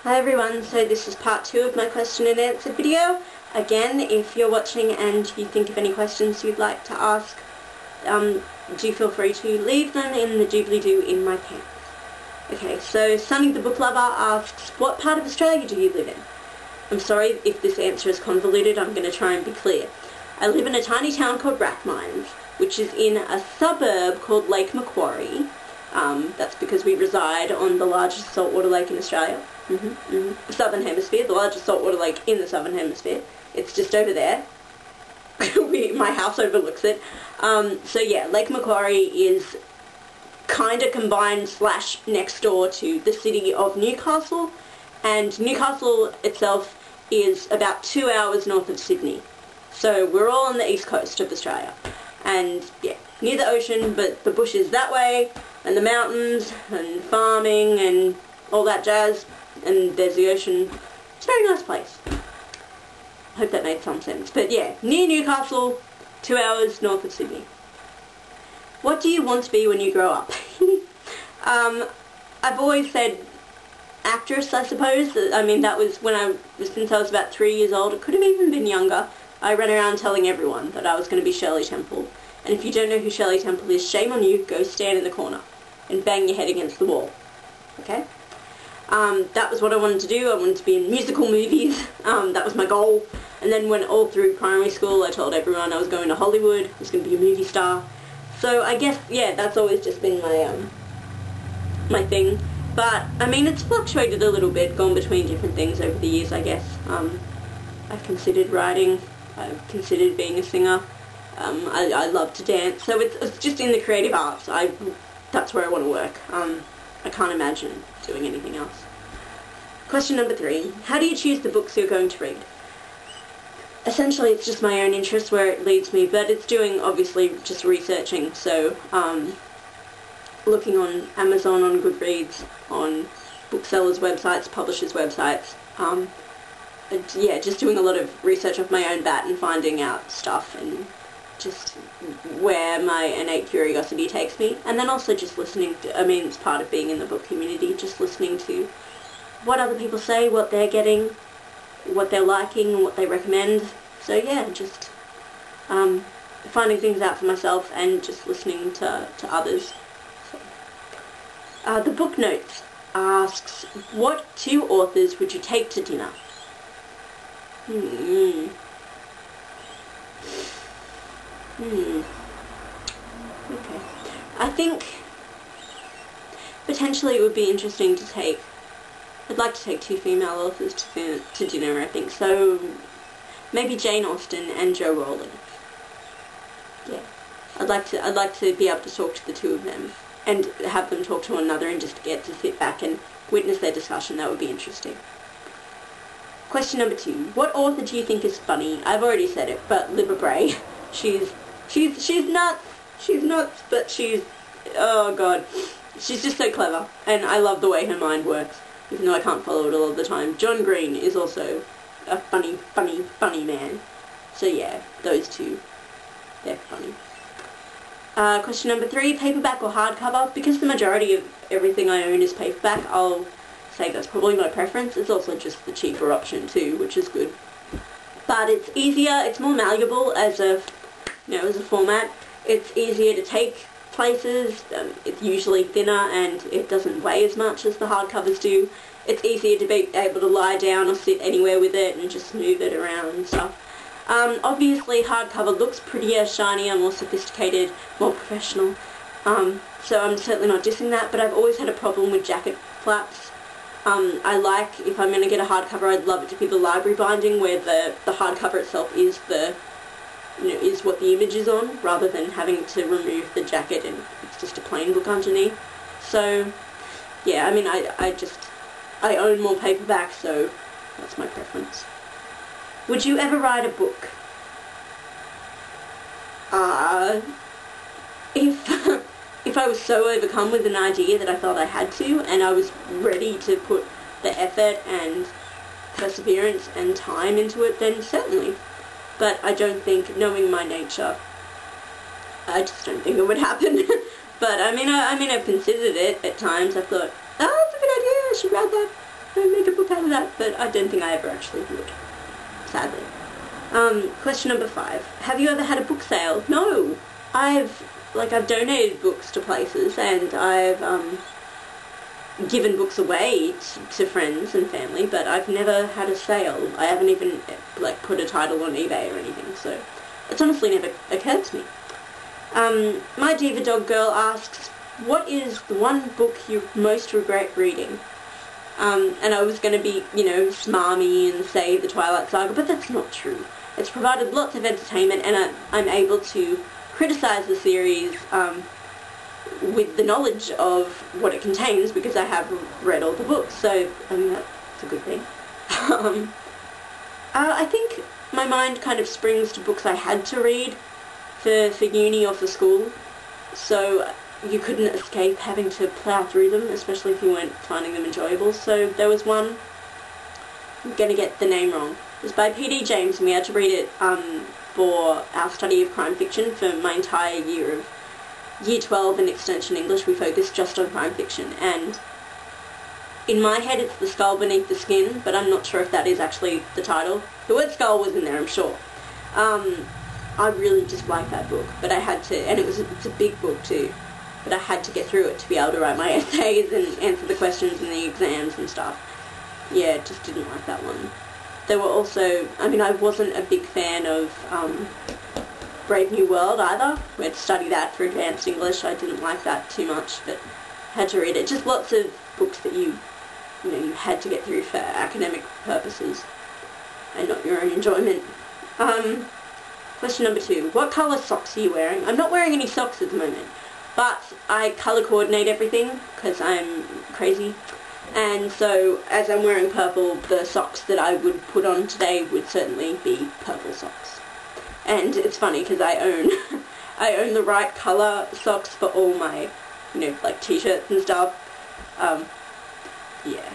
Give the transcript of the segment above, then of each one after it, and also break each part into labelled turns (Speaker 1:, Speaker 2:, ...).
Speaker 1: Hi everyone, so this is part 2 of my question and answer video. Again, if you're watching and you think of any questions you'd like to ask, do feel free to leave them in the doobly-doo in my pants. Okay, so Sunny the Book Lover asks, what part of Australia do you live in? I'm sorry if this answer is convoluted, I'm going to try and be clear. I live in a tiny town called Rathmines, which is in a suburb called Lake Macquarie. That's because we reside on the largest saltwater lake in Australia. Southern Hemisphere, the largest saltwater lake in the Southern Hemisphere. It's just over there. My house overlooks it. So yeah, Lake Macquarie is kind of combined / next door to the city of Newcastle, and Newcastle itself is about 2 hours north of Sydney. So we're all on the east coast of Australia, and yeah, near the ocean, but the bush is that way, and the mountains, and farming, and all that jazz, and there's the ocean. It's a very nice place. I hope that made some sense. But yeah, near Newcastle, 2 hours north of Sydney. What do you want to be when you grow up? I've always said actress, I suppose. I mean, that was since I was about 3 years old. It could have even been younger. I ran around telling everyone that I was going to be Shirley Temple. And if you don't know who Shirley Temple is, shame on you, go stand in the corner and bang your head against the wall. Okay? That was what I wanted to do. I wanted to be in musical movies. That was my goal. And then when all through primary school I told everyone I was going to Hollywood, I was going to be a movie star. So I guess, yeah, that's always just been my thing. But, I mean, it's fluctuated a little bit, gone between different things over the years, I guess. I've considered writing, I've considered being a singer. I love to dance, so it's just in the creative arts. That's where I want to work. I can't imagine doing anything else. Question number 3. How do you choose the books you're going to read? Essentially, it's just my own interest where it leads me, but it's doing, obviously, just researching. So, looking on Amazon, on Goodreads, on booksellers' websites, publishers' websites. Yeah, just doing a lot of research off my own bat and finding out stuff and just where my innate curiosity takes me. And then also just listening to, I mean, it's part of being in the book community, just listening to what other people say, what they're getting, what they're liking, and what they recommend. So yeah, just finding things out for myself and just listening to others. So, the book notes asks, what 2 authors would you take to dinner? Okay. I think potentially it would be interesting to take, I'd like to take 2 female authors to dinner, I think. So maybe Jane Austen and Jo Rowling. Yeah. I'd like to be able to talk to the 2 of them and have them talk to one another and just get to sit back and witness their discussion. That would be interesting. Question number 2. What author do you think is funny? I've already said it, but Libba Bray. She's nuts. She's nuts, but she's, oh god, she's just so clever, and I love the way her mind works, even though I can't follow it all the time. John Green is also a funny man. So yeah, those 2, they're funny. Question number 3, paperback or hardcover? Because the majority of everything I own is paperback, I'll say that's probably my preference. It's also just the cheaper option too, which is good. But it's easier, it's more malleable as a format. It's easier to take places, it's usually thinner and it doesn't weigh as much as the hardcovers do. It's easier to be able to lie down or sit anywhere with it and just move it around and stuff. Obviously hardcover looks prettier, shinier, more sophisticated, more professional. So I'm certainly not dissing that, but I've always had a problem with jacket flaps. I like, if I'm going to get a hardcover, I'd love it to be the library binding where the hardcover itself is is what the image is on, rather than having to remove the jacket and it's just a plain book underneath. So, yeah, I mean, I own more paperback, so that's my preference. Would you ever write a book? If I was so overcome with an idea that I felt I had to, and I was ready to put the effort and perseverance and time into it, then certainly. But I don't think, knowing my nature, I just don't think it would happen. But I mean, I've considered it at times. I thought, oh, that's a good idea, I should write that and make a book out of that, but I don't think I ever actually would, sadly. Question number 5. Have you ever had a book sale? No! I've donated books to places, and I've, given books away to friends and family, but I've never had a sale. I haven't even, put a title on eBay or anything, so it's honestly never occurred to me. My Diva Dog Girl asks, what is the one book you most regret reading? And I was going to be, smarmy and say the Twilight Saga, but that's not true. It's provided lots of entertainment, and I'm able to criticise the series with the knowledge of what it contains, because I have read all the books, so that's a good thing. I think my mind kind of springs to books I had to read for uni or for school, so you couldn't escape having to plough through them, especially if you weren't finding them enjoyable. So there was one, I'm going to get the name wrong, it was by P.D. James, and we had to read it for our study of crime fiction. For my entire year of Year 12 in Extension English, we focused just on crime fiction, and in my head it's The Skull Beneath the Skin, but I'm not sure if that is actually the title. The word skull was in there, I'm sure. I really just liked that book, but I had to, and it's a big book too, but I had to get through it to be able to write my essays and answer the questions in the exams and stuff. Yeah, just didn't like that one. There were also, I wasn't a big fan of Brave New World either. We had to study that for advanced English. I didn't like that too much, but had to read it. Just lots of books that you had to get through for academic purposes and not your own enjoyment. Question number 2. What colour socks are you wearing? I'm not wearing any socks at the moment, but I colour coordinate everything because I'm crazy. And so, as I'm wearing purple, the socks that I would put on today would certainly be purple socks. And it's funny because I own the right colour socks for all my, t-shirts and stuff. Yeah.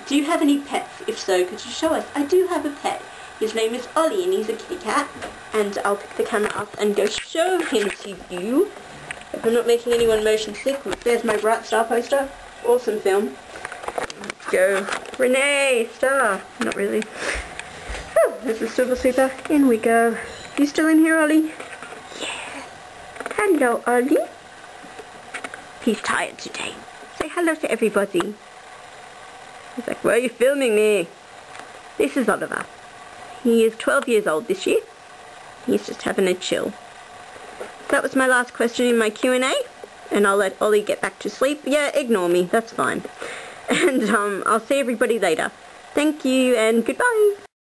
Speaker 1: Do you have any pets? If so, could you show us? I do have a pet. His name is Ollie, and he's a kitty cat. And I'll pick the camera up and go show him to you. If I'm not making anyone motion sick, there's my Bright Star poster. Awesome film. Let's go. Renee, Star. Not really. Oh, there's the Silver Sleeper. In we go. You still in here, Ollie? Yeah. Hello, Ollie. He's tired today. Say hello to everybody. He's like, why are you filming me? This is Oliver. He is 12 years old this year. He's just having a chill. That was my last question in my Q&A. And I'll let Ollie get back to sleep. Yeah, ignore me. That's fine. And I'll see everybody later. Thank you and goodbye.